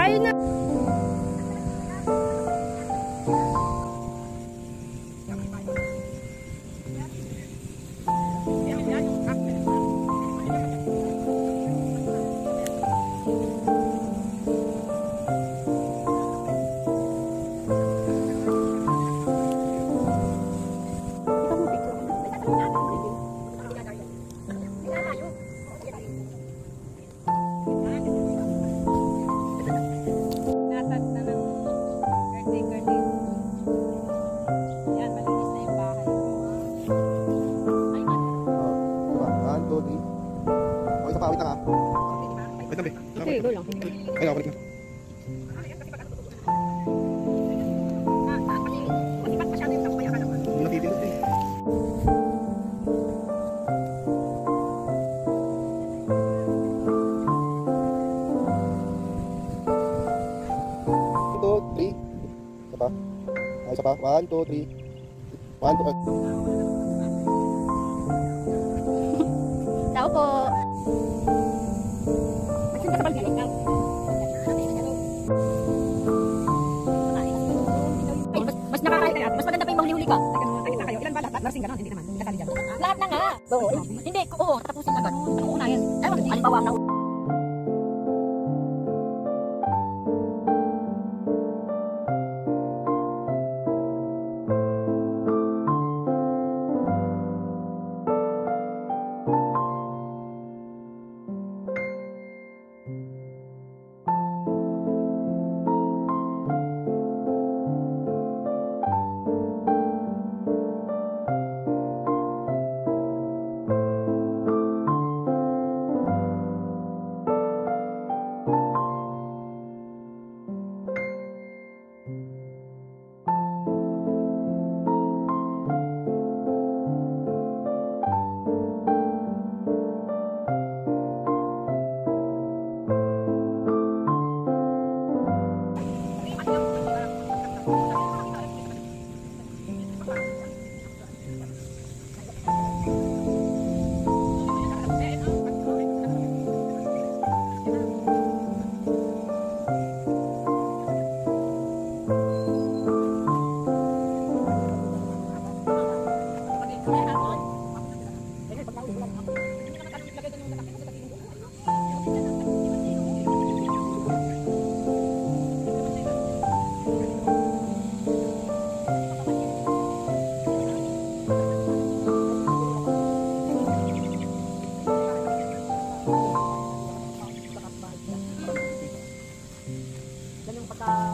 Tayo na. Okay, go lang. Ay, balik na. Natitindot eh. Two, three. Isa pa. Ay, isa pa. 1, 2, 3. 1, 2, Tao po. Mas nakakaya kaya. Mas maganda pa yung mahuli-huli ka. Ilan ba lahat? Narsing gano'n? Hindi naman. Kasali dyan. Lahat na nga. Hindi, oo, tapusin agad. Ano unahin? Ewan, halimbawa na pagka